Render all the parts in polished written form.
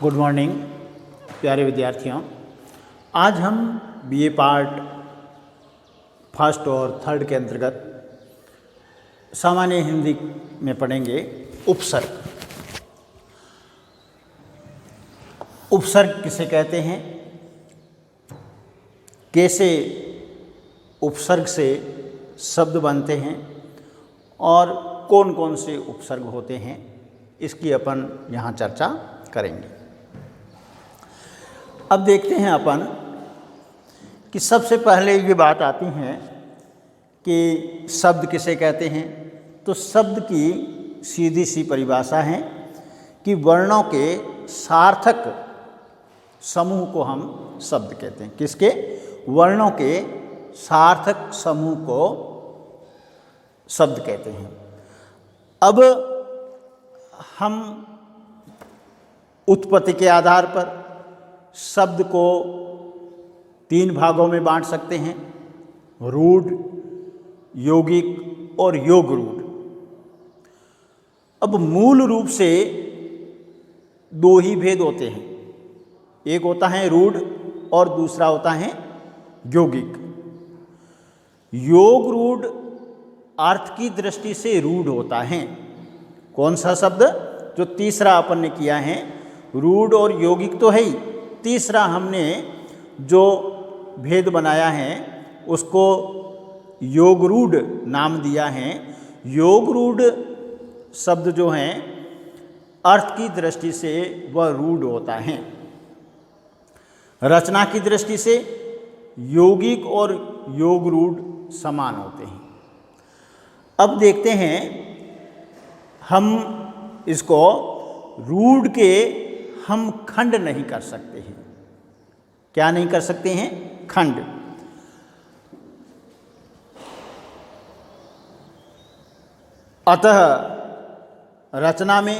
Good morning प्यारे विद्यार्थियों। आज हम बीए पार्ट फर्स्ट और थर्ड के अंतर्गत सामान्य हिंदी में पढ़ेंगे उपसर्ग। उपसर्ग किसे कहते हैं, कैसे उपसर्ग से शब्द बनते हैं और कौन कौन से उपसर्ग होते हैं, इसकी अपन यहाँ चर्चा करेंगे। अब देखते हैं अपन कि सबसे पहले ये बात आती है कि शब्द किसे कहते हैं। तो शब्द की सीधी सी परिभाषा है कि वर्णों के सार्थक समूह को हम शब्द कहते हैं। किसके? वर्णों के सार्थक समूह को शब्द कहते हैं। अब हम उत्पत्ति के आधार पर शब्द को 3 भागों में बांट सकते हैं, रूढ़, यौगिक और योग रूढ़। अब मूल रूप से 2 ही भेद होते हैं, एक होता है रूढ़ और दूसरा होता है यौगिक। योग रूढ़ अर्थ की दृष्टि से रूढ़ होता है। कौन सा शब्द? जो तीसरा अपन ने किया है, रूढ़ और यौगिक तो है ही, तीसरा हमने जो भेद बनाया है उसको योग रूढ़ नाम दिया है। योग रूढ़ शब्द जो हैं अर्थ की दृष्टि से वह रूढ़ होता है, रचना की दृष्टि से यौगिक और योग रूढ़ समान होते हैं। अब देखते हैं हम इसको, रूढ़ के हम खंड नहीं कर सकते हैं। क्या नहीं कर सकते हैं? खंड। अतः रचना में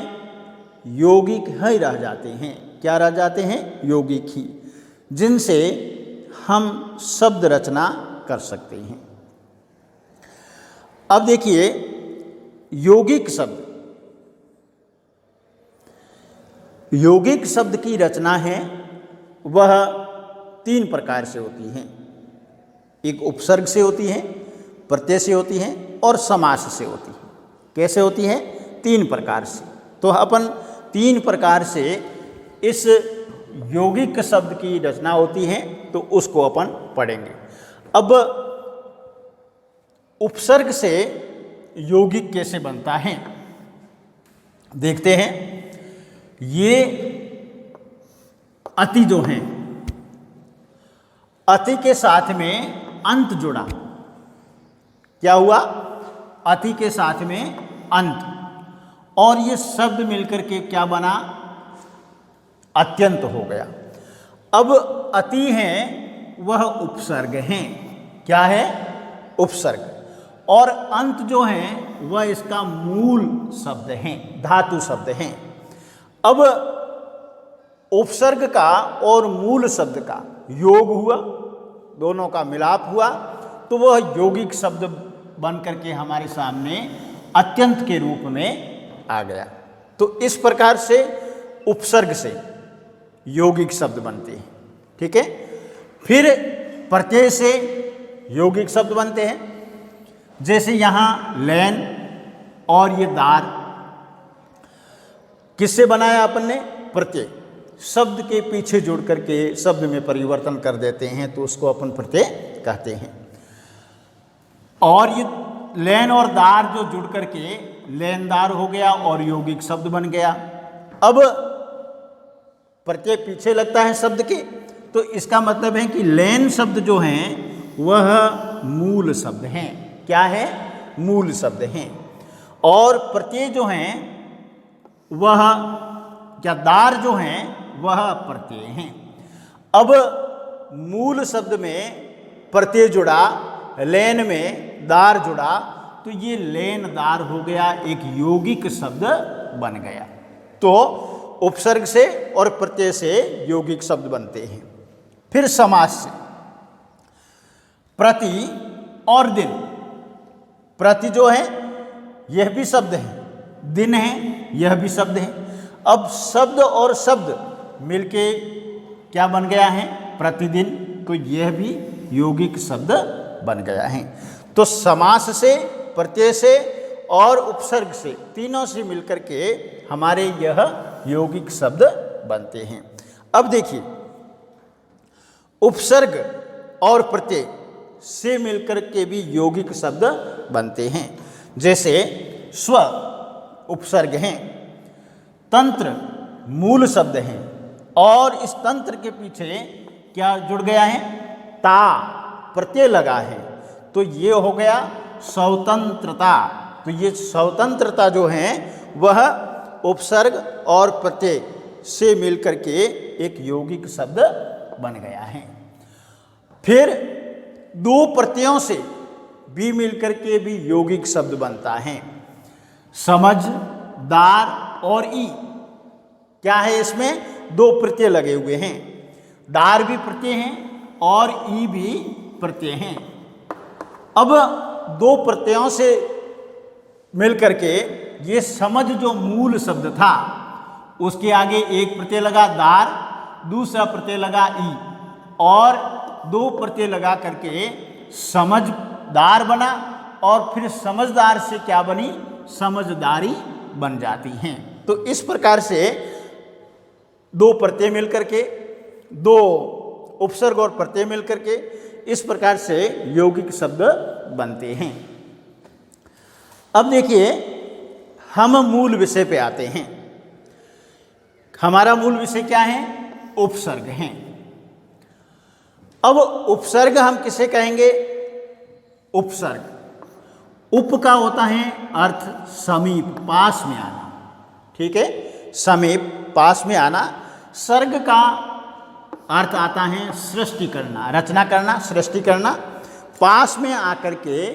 यौगिक ही रह जाते हैं। क्या रह जाते हैं? यौगिक ही, जिनसे हम शब्द रचना कर सकते हैं। अब देखिए, यौगिक शब्द, यौगिक शब्द की रचना है वह 3 प्रकार से होती हैं। एक उपसर्ग से होती है, प्रत्यय से होती है और समास से होती है। कैसे होती है? 3 प्रकार से। तो अपन 3 प्रकार से इस यौगिक शब्द की रचना होती है, तो उसको अपन पढ़ेंगे। अब उपसर्ग से यौगिक कैसे बनता है देखते हैं। ये अति जो हैं, अति के साथ में अंत जुड़ा। क्या हुआ? अति के साथ में अंत, और ये शब्द मिलकर के क्या बना? अत्यंत हो गया। अब अति हैं वह उपसर्ग हैं। क्या है? उपसर्ग। और अंत जो हैं वह इसका मूल शब्द हैं, धातु शब्द हैं। अब उपसर्ग का और मूल शब्द का योग हुआ, दोनों का मिलाप हुआ, तो वह यौगिक शब्द बन करके हमारे सामने अत्यंत के रूप में आ गया। तो इस प्रकार से उपसर्ग से यौगिक शब्द बनते हैं। ठीक है। फिर प्रत्यय से यौगिक शब्द बनते हैं। जैसे यहाँ लैन और ये दार, किससे बनाया अपन ने? प्रत्यय। शब्द के पीछे जुड़ करके शब्द में परिवर्तन कर देते हैं, तो उसको अपन प्रत्यय कहते हैं। और ये लैन और दार जो जुड़ करके लेनदार हो गया और यौगिक शब्द बन गया। अब प्रत्यय पीछे लगता है शब्द के, तो इसका मतलब है कि लैन शब्द जो हैं वह मूल शब्द हैं। क्या है? मूल शब्द हैं। और प्रत्यय जो हैं वह, क्या दार जो हैं वह प्रत्यय हैं। अब मूल शब्द में प्रत्यय जुड़ा, लैन में दार जुड़ा, तो ये लेन दार हो गया, एक यौगिक शब्द बन गया। तो उपसर्ग से और प्रत्यय से यौगिक शब्द बनते हैं। फिर समास से, प्रति और दिन। प्रति जो है यह भी शब्द है, दिन है यह भी शब्द है। अब शब्द और शब्द मिलके क्या बन गया है? प्रतिदिन। तो यह भी यौगिक शब्द बन गया है। तो समास से, प्रत्यय से और उपसर्ग से, तीनों से मिलकर के हमारे यह यौगिक शब्द बनते हैं। अब देखिए, उपसर्ग और प्रत्यय से मिलकर के भी यौगिक शब्द बनते हैं। जैसे स्व उपसर्ग हैं, तंत्र मूल शब्द हैं, और इस तंत्र के पीछे क्या जुड़ गया है? ता प्रत्यय लगा है, तो ये हो गया स्वतंत्रता। तो ये स्वतंत्रता जो है वह उपसर्ग और प्रत्यय से मिलकर के एक यौगिक शब्द बन गया है। फिर दो प्रत्ययों से भी मिलकर के भी यौगिक शब्द बनता है। समझ, दार और ई, क्या है? इसमें दो प्रत्यय लगे हुए हैं। दार भी प्रत्यय हैं और ई भी प्रत्यय हैं। अब दो प्रत्ययों से मिलकर के ये समझ जो मूल शब्द था, उसके आगे एक प्रत्यय लगा दार, दूसरा प्रत्यय लगा ई, और दो प्रत्यय लगा करके समझदार बना, और फिर समझदार से क्या बनी? समझदारी बन जाती हैं। तो इस प्रकार से दो प्रत्यय मिलकर के, दो उपसर्ग और प्रत्यय मिलकर के इस प्रकार से यौगिक शब्द बनते हैं। अब देखिए, हम मूल विषय पे आते हैं। हमारा मूल विषय क्या है? उपसर्ग हैं। अब उपसर्ग हम किसे कहेंगे? उपसर्ग उप का होता है अर्थ समीप, पास में आना। ठीक है, समीप, पास में आना। सर्ग का अर्थ आता है सृष्टि करना, रचना करना, सृष्टि करना। पास में आकर के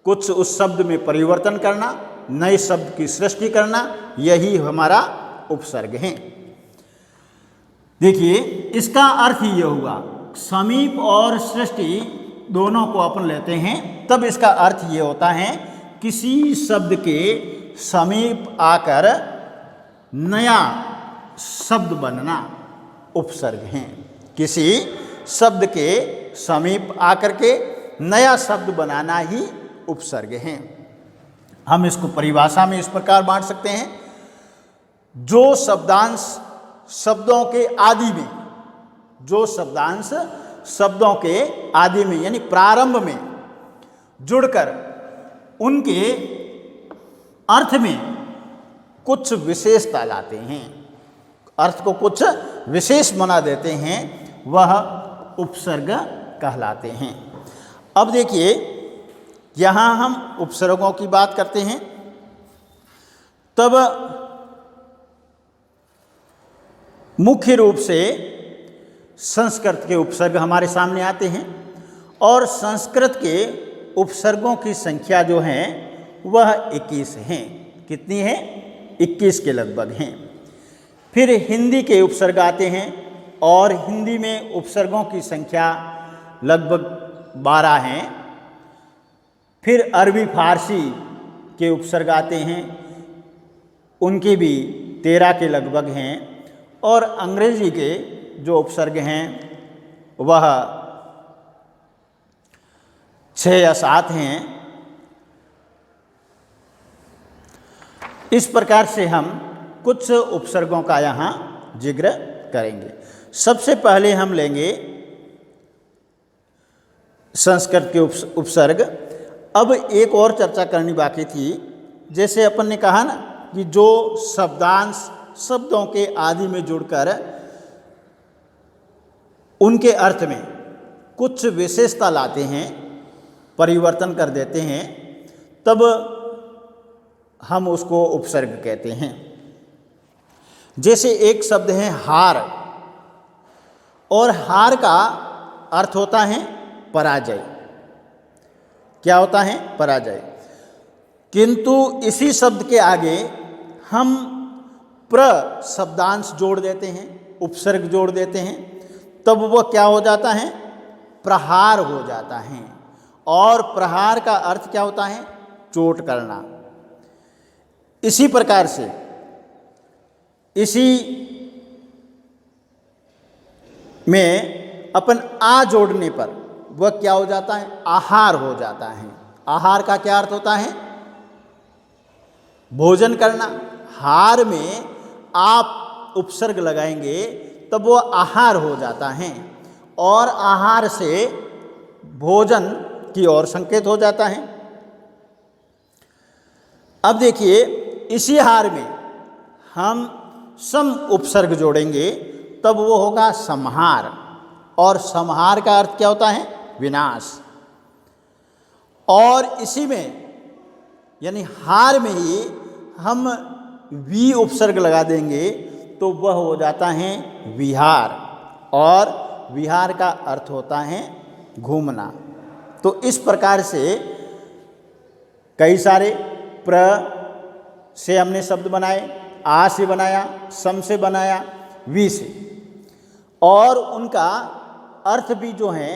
कुछ उस शब्द में परिवर्तन करना, नए शब्द की सृष्टि करना, यही हमारा उपसर्ग है। देखिए, इसका अर्थ ये हुआ, समीप और सृष्टि दोनों को अपन लेते हैं, तब इसका अर्थ ये होता है किसी शब्द के समीप आकर नया शब्द बनना उपसर्ग हैं। किसी शब्द के समीप आकर के नया शब्द बनाना ही उपसर्ग हैं। हम इसको परिभाषा में इस प्रकार बांट सकते हैं, जो शब्दांश शब्दों के आदि में, जो शब्दांश शब्दों के आदि में यानी प्रारंभ में जुड़कर उनके अर्थ में कुछ विशेषता लाते हैं, अर्थ को कुछ विशेष बना देते हैं, वह उपसर्ग कहलाते हैं। अब देखिए, यहाँ हम उपसर्गों की बात करते हैं, तब मुख्य रूप से संस्कृत के उपसर्ग हमारे सामने आते हैं, और संस्कृत के उपसर्गों की संख्या जो है वह 21 हैं। कितनी है? 21 के लगभग हैं। फिर हिंदी के उपसर्ग आते हैं, और हिंदी में उपसर्गों की संख्या लगभग 12 हैं। फिर अरबी फारसी के उपसर्ग आते हैं, उनके भी 13 के लगभग हैं, और अंग्रेजी के जो उपसर्ग हैं वह 6 या 7 हैं। इस प्रकार से हम कुछ उपसर्गों का यहाँ जिक्र करेंगे। सबसे पहले हम लेंगे संस्कृत के उपसर्ग। अब एक और चर्चा करनी बाकी थी, जैसे अपन ने कहा ना कि जो शब्दांश शब्दों के आदि में जुड़कर उनके अर्थ में कुछ विशेषता लाते हैं, परिवर्तन कर देते हैं, तब हम उसको उपसर्ग कहते हैं। जैसे एक शब्द है हार, और हार का अर्थ होता है पराजय। क्या होता है? पराजय। किंतु इसी शब्द के आगे हम प्र शब्दांश जोड़ देते हैं, उपसर्ग जोड़ देते हैं, तब वह क्या हो जाता है? प्रहार हो जाता है। और प्रहार का अर्थ क्या होता है? चोट करना। इसी प्रकार से इसी में अपन आ जोड़ने पर वह क्या हो जाता है? आहार हो जाता है। आहार का क्या अर्थ होता है? भोजन करना। हार में आप उपसर्ग लगाएंगे तब वो आहार हो जाता है और आहार से भोजन की ओर संकेत हो जाता है। अब देखिए, इसी हार में हम सम उपसर्ग जोड़ेंगे तब वो होगा संहार, और संहार का अर्थ क्या होता है? विनाश। और इसी में यानी हार में ही हम वी उपसर्ग लगा देंगे तो वह हो जाता है विहार, और विहार का अर्थ होता है घूमना। तो इस प्रकार से कई सारे प्र से हमने शब्द बनाए, आ से बनाया, सम से बनाया, वी से, और उनका अर्थ भी जो है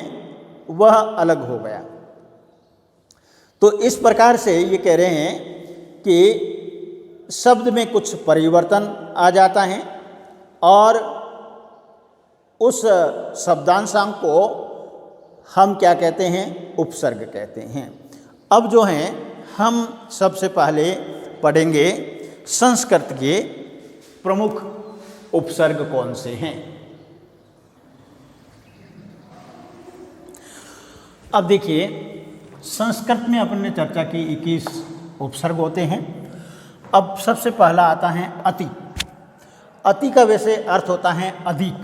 वह अलग हो गया। तो इस प्रकार से ये कह रहे हैं कि शब्द में कुछ परिवर्तन आ जाता है और उस शब्दांशांग को हम क्या कहते हैं? उपसर्ग कहते हैं। अब जो हैं हम सबसे पहले पढ़ेंगे संस्कृत के प्रमुख उपसर्ग कौन से हैं। अब देखिए, संस्कृत में अपन ने चर्चा की 21 उपसर्ग होते हैं। अब सबसे पहला आता है अति। अति का वैसे अर्थ होता है अधिक।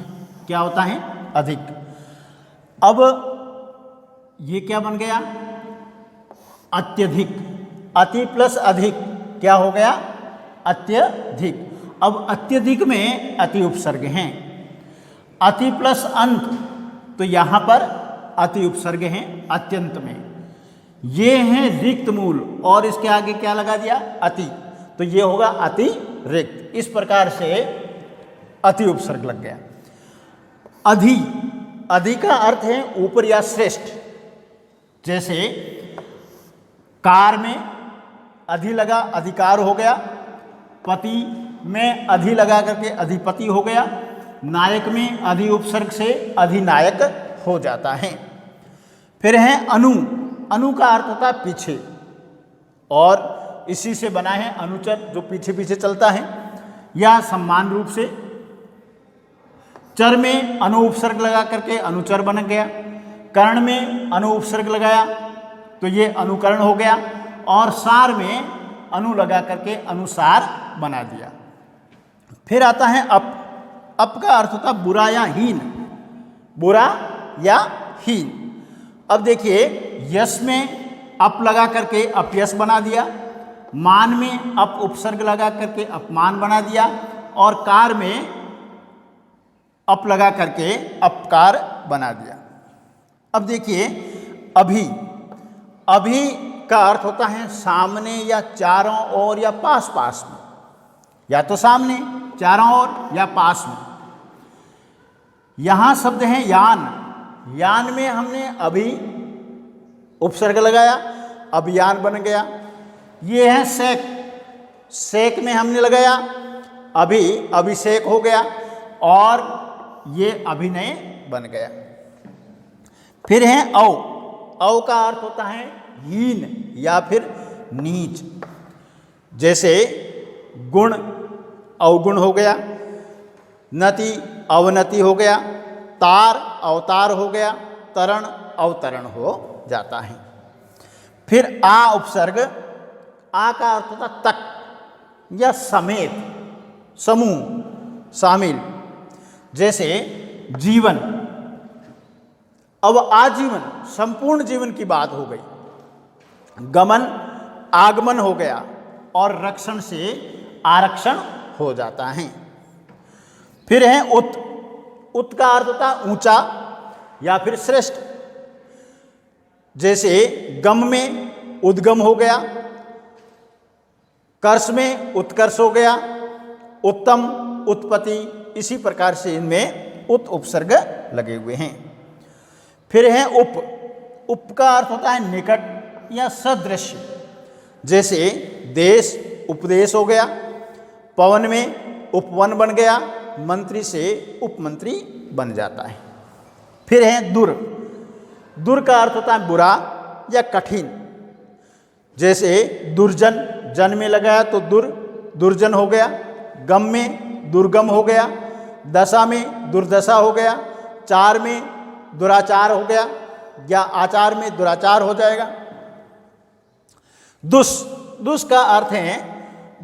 क्या होता है? अधिक। अब ये क्या बन गया? अत्यधिक। अति प्लस अधिक क्या हो गया? अत्यधिक। अब अत्यधिक में अति उपसर्ग हैं। अति प्लस अंत, तो यहाँ पर अति उपसर्ग हैं अत्यंत में। ये हैं रिक्त मूल, और इसके आगे क्या लगा दिया? अति, तो ये होगा अति रिक्त। इस प्रकार से अति उपसर्ग लग गया। अधि, अधि का अर्थ है ऊपर या श्रेष्ठ। जैसे कार में अधि लगा, अधिकार हो गया। पति में अधि लगा करके अधिपति हो गया। नायक में अधि उपसर्ग से अधिनायक हो जाता है। फिर है अनु। अनु का अर्थ होता है पीछे, और इसी से बना है अनुचर, जो पीछे पीछे चलता है, या सम्मान रूप से। चर में अनु उपसर्ग लगा करके अनुचर बन गया। कर्ण में अनु उपसर्ग लगाया तो ये अनुकरण हो गया, और सार में अनु लगा करके अनुसार बना दिया। फिर आता है अप। अप का अर्थ होता है बुरा या हीन। बुरा या हीन। अब देखिए, यश में अप लगा करके अपयश बना दिया। मान में अप उपसर्ग लगा करके अपमान बना दिया, और कार में अप लगा करके अपकार बना दिया। अब देखिए, अभी। अभी का अर्थ होता है सामने या चारों ओर या पास पास में, या तो सामने, चारों ओर या पास में। यहां शब्द है यान। यान में हमने अभी उपसर्ग लगाया, अब यान बन गया। ये है सेक। सेक में हमने लगाया अभी, अभिषेक हो गया, और ये अभिनय बन गया। फिर है औ। औ का अर्थ होता है हीन या फिर नीच। जैसे गुण अवगुण हो गया, नति अवनति हो गया, तार अवतार हो गया, तरण अवतरण हो जाता है। फिर आ उपसर्ग। आ का अर्थ होता तक या समेत, समूह, शामिल। जैसे जीवन। अब आजीवन, संपूर्ण जीवन की बात हो गई। गमन आगमन हो गया, और रक्षण से आरक्षण हो जाता है। फिर है उत। उत का अर्थ होता है ऊंचा या फिर श्रेष्ठ। जैसे गम में उद्गम हो गया, कर्ष में उत्कर्ष हो गया, उत्तम, उत्पत्ति। इसी प्रकार से इनमें उत उपसर्ग लगे हुए हैं। फिर है उप। उप का अर्थ होता है निकट या सदृश। जैसे देश उपदेश हो गया, पवन में उपवन बन गया, मंत्री से उपमंत्री बन जाता है। फिर है दुर। दुर का अर्थ होता है बुरा या कठिन। जैसे दुर्जन, जन में लगाया तो दुर्जन हो गया। गम में दुर्गम हो गया। दशा में दुर्दशा हो गया। चार में दुराचार हो गया, या आचार में दुराचार हो जाएगा। दुष् का अर्थ है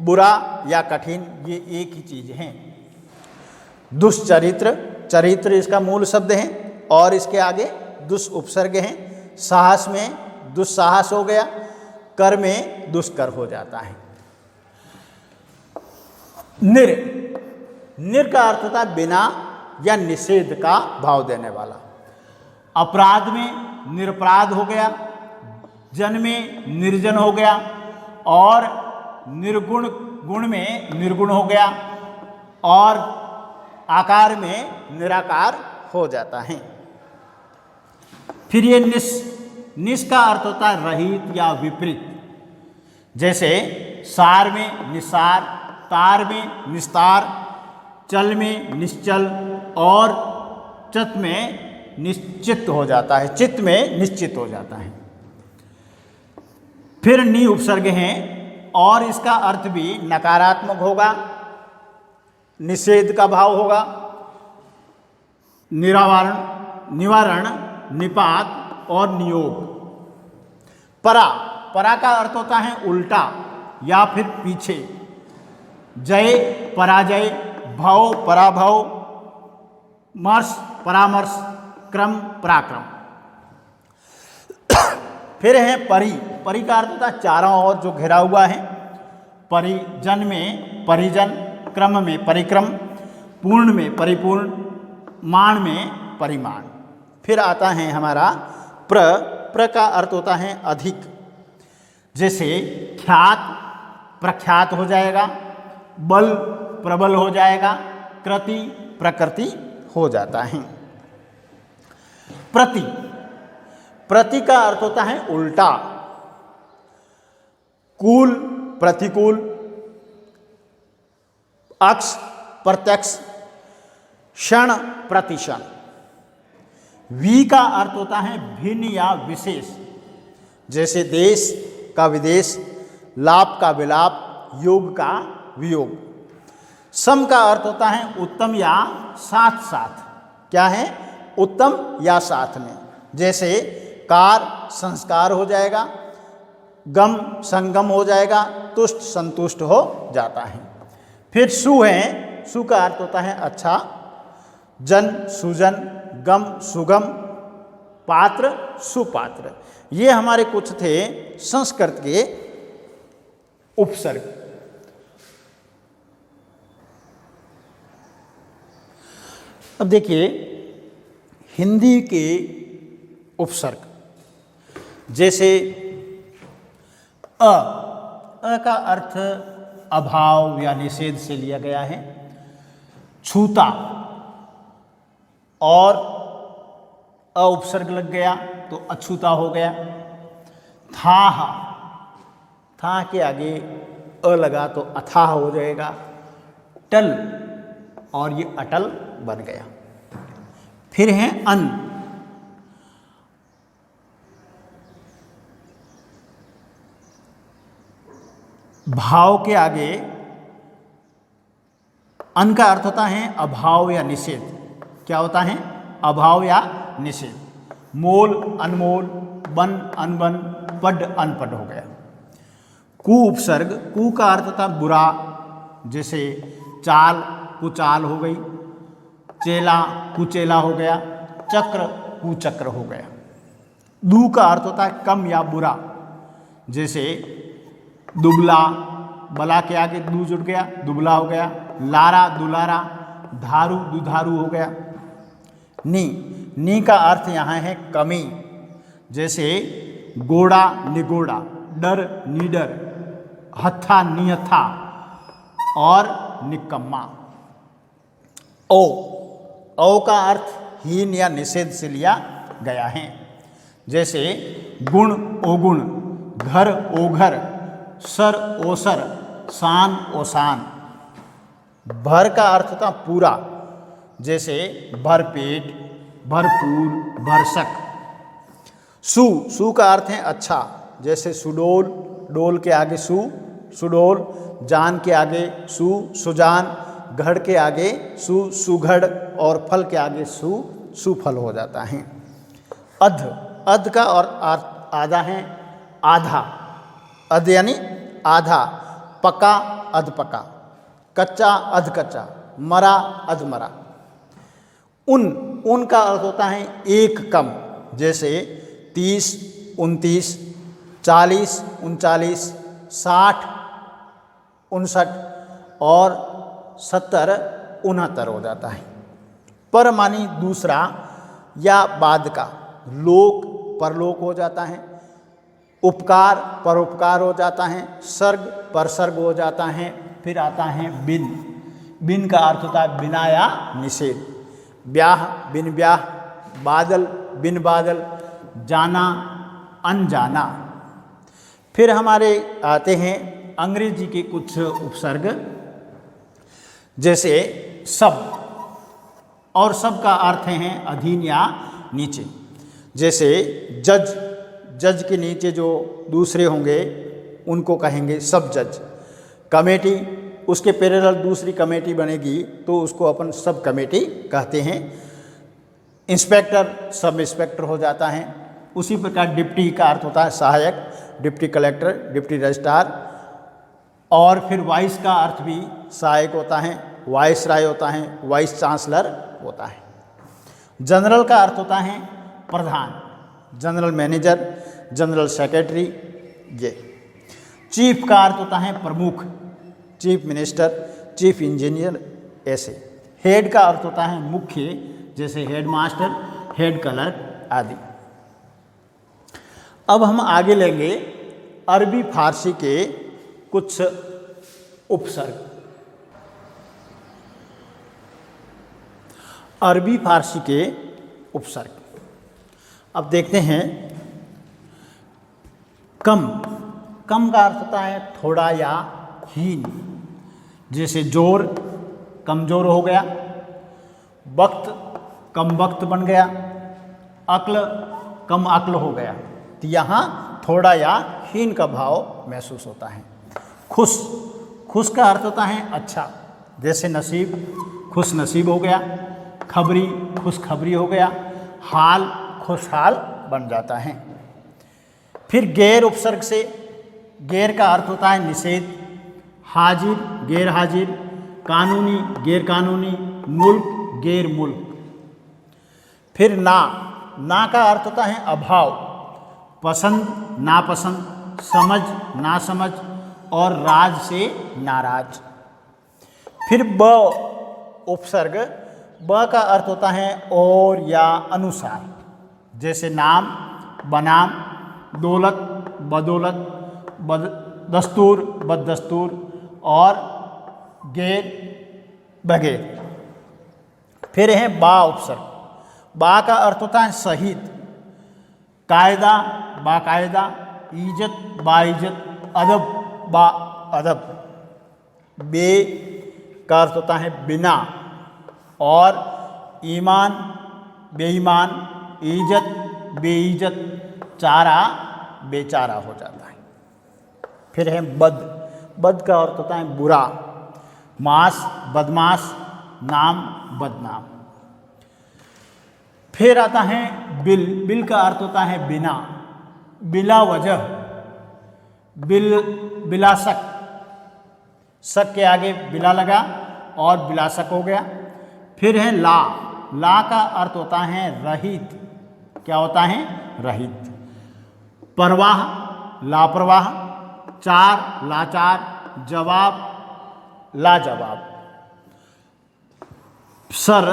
बुरा या कठिन, ये एक ही चीज है। दुष्चरित्र, चरित्र इसका मूल शब्द है, और इसके आगे दुष् उपसर्ग है। साहस में दुस्साहस हो गया। कर में दुष्कर हो जाता है। निर का अर्थ होता है बिना या निषेध का भाव देने वाला। अपराध में निरपराध हो गया। जन में निर्जन हो गया, और निर्गुण गुण में निर्गुण हो गया, और आकार में निराकार हो जाता है। फिर ये निस का अर्थ होता है रहित या विपरीत। जैसे सार में निसार, तार में निस्तार, चल में निश्चल, और चत में निश्चित हो जाता है, चित्त में निश्चित हो जाता है। फिर नि उपसर्ग हैं, और इसका अर्थ भी नकारात्मक होगा, निषेध का भाव होगा। निवारण, निपात और नियोग। परा का अर्थ होता है उल्टा या फिर पीछे। जय पराजय, भव पराभव, मर्श परामर्श, क्रम पराक्रम। फिर है परि का अर्थ होता है चारों ओर जो घिरा हुआ है। परिजन में परिजन, क्रम में परिक्रम, पूर्ण में परिपूर्ण, मान में परिमाण। फिर आता है हमारा प्र का अर्थ होता है अधिक। जैसे ख्यात प्रख्यात हो जाएगा, बल प्रबल हो जाएगा, कृति प्रकृति हो जाता है। प्रति का अर्थ होता है उल्टा। कूल प्रतिकूल, अक्ष प्रत्यक्ष, क्षण प्रतिक्षण। वी का अर्थ होता है भिन्न या विशेष। जैसे देश का विदेश, लाभ का विलाप, योग का वियोग। सम का अर्थ होता है उत्तम या साथ साथ। क्या है? उत्तम या साथ में। जैसे कार संस्कार हो जाएगा, गम संगम हो जाएगा, तुष्ट संतुष्ट हो जाता है। फिर सु है, सु का अर्थ होता है अच्छा, जन सुजन, गम सुगम, पात्र सुपात्र। ये हमारे कुछ थे संस्कृत के उपसर्ग। अब देखिए हिंदी के उपसर्ग। जैसे अ का अर्थ अभाव या निषेध से लिया गया है। छूता और अ उपसर्ग लग गया तो अछूता हो गया। था के आगे अ लगा तो अथाह हो जाएगा। टल और ये अटल बन गया। फिर है अन। भाव के आगे अन का अर्थ होता है अभाव या निषेध। क्या होता है? अभाव या निषेध। मोल अनमोल, बन अनबन, पड अनपड हो गया। कु उपसर्ग। कु का अर्थ होता बुरा। जैसे चाल कुचाल हो गई, चेला कुचेला हो गया, चक्र कुचक्र हो गया। दू का अर्थ होता है कम या बुरा। जैसे दुबला, बला के आगे दू जुड़ गया, दुबला हो गया। लारा दुलारा, धारू दुधारू हो गया। नी का अर्थ यहाँ है कमी। जैसे गोड़ा निगोड़ा, डर निडर, हत्था निहत्था और निकम्मा। ओ का अर्थ हीन या निषेध से लिया गया है। जैसे गुण ओगुण, घर ओघर, सर ओसर, शान ओसान। भर का अर्थ था पूरा। जैसे भरपेट, भरपूर, भरसक। सु का अर्थ है अच्छा, जैसे सुडोल, डोल के आगे सु, सुडोल, जान के आगे सु, सुजान, घड़ के आगे सु, सुघड़, और फल के आगे सु, सुफल हो जाता है। अध का और आधा है आधा, अध यानी आधा, पका अध पका, कच्चा अध कच्चा, मरा अध मरा। उन का अर्थ होता है एक कम, जैसे 30, 29, 40, 39, 60, 59 और 70, 69 हो जाता है। पर मानी दूसरा या बाद का, लोक परलोक हो जाता है, उपकार परोपकार हो जाता है, सर्ग परसर्ग हो जाता है। फिर आता है बिन, बिन का अर्थ होता है बिना या निषेध, ब्याह बिन ब्याह, बादल बिन बादल, जाना अनजाना। फिर हमारे आते हैं अंग्रेजी के कुछ उपसर्ग, जैसे सब, और सब का अर्थ है अधीन या नीचे, जैसे जज, जज के नीचे जो दूसरे होंगे उनको कहेंगे सब जज। कमेटी, उसके पैरेलल दूसरी कमेटी बनेगी तो उसको अपन सब कमेटी कहते हैं। इंस्पेक्टर सब इंस्पेक्टर हो जाता है। उसी प्रकार डिप्टी का अर्थ होता है सहायक, डिप्टी कलेक्टर, डिप्टी रजिस्ट्रार। और फिर वाइस का अर्थ भी सहायक होता है, वाइस राय होता है, वाइस चांसलर होता है। जनरल का अर्थ होता है प्रधान, जनरल मैनेजर, जनरल सेक्रेटरी। ये चीफ का अर्थ होता है प्रमुख, चीफ मिनिस्टर, चीफ इंजीनियर। ऐसे हेड का अर्थ होता है मुख्य, जैसे हेड मास्टर, हेड क्लर्क आदि। अब हम आगे लेंगे अरबी फारसी के कुछ उपसर्ग। अरबी फारसी के उपसर्ग अब देखते हैं। कम, कम का अर्थ होता है थोड़ा या हीन, जैसे जोर कमजोर हो गया, वक्त कम वक्त बन गया, अक्ल कम अक्ल हो गया। तो यहाँ थोड़ा या हीन का भाव महसूस होता है। खुश, खुश का अर्थ होता है अच्छा, जैसे नसीब खुश नसीब हो गया, खबरी खुशखबरी हो गया, हाल खुशहाल बन जाता है। फिर गैर उपसर्ग से, गैर का अर्थ होता है निषेध, हाजिर गैर हाजिर, कानूनी गैर कानूनी, मुल्क गैर मुल्क। फिर ना, ना का अर्थ होता है अभाव, पसंद नापसंद, समझ नासमझ और राज से नाराज। फिर ब उपसर्ग, ब का अर्थ होता है और या अनुसार, जैसे नाम बनाम, दौलत बदौलत, दस्तूर बददस्तूर और गैर बगैर। फिर है बा उपसर्ग, बा का अर्थ होता है शहीद, कायदा बाकायदा, इज्जत बाइज्जत, अदब बा अदब। बे का अर्थ होता है बिना, और ईमान बेईमान, इज्जत बेइज्जत, चारा बेचारा हो जाता है। फिर है बद, बद का अर्थ होता है बुरा, मास बदमाश, नाम बदनाम। फिर आता है बिल, बिल का अर्थ होता है बिना, बिला वजह, बिला शक, शक के आगे बिला लगा और बिलाशक हो गया। फिर है ला, ला का अर्थ होता है रहित, क्या होता है रहित। परवाह लापरवाह, चार लाचार, जवाब लाजवाब। सर,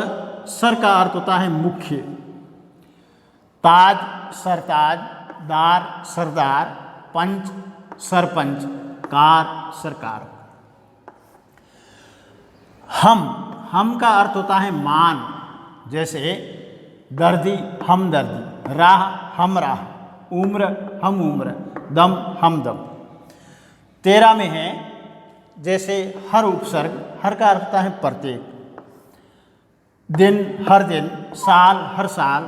सर का अर्थ होता है मुख्य, ताज सरताज, दार सरदार, पंच सरपंच, कार सरकार। हम का अर्थ होता है मान, जैसे दर्दी हमदर्दी, राह हम राह, उम्र हम उम्र, दम हम दम। 13 में है जैसे हर उपसर्ग, हर का अर्थ होता है प्रत्येक, हर दिन, साल हर साल,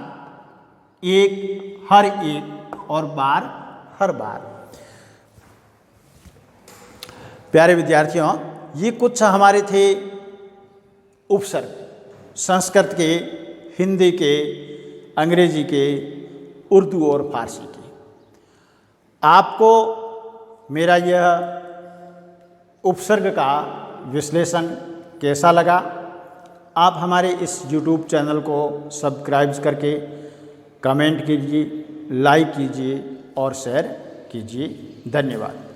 एक हर एक और बार हर बार। प्यारे विद्यार्थियों, ये कुछ हमारे थे उपसर्ग, संस्कृत के, हिंदी के, अंग्रेजी के, उर्दू और फारसी के। आपको मेरा यह उपसर्ग का विश्लेषण कैसा लगा? आप हमारे इस YouTube चैनल को सब्सक्राइब करके कमेंट कीजिए, लाइक कीजिए और शेयर कीजिए। धन्यवाद।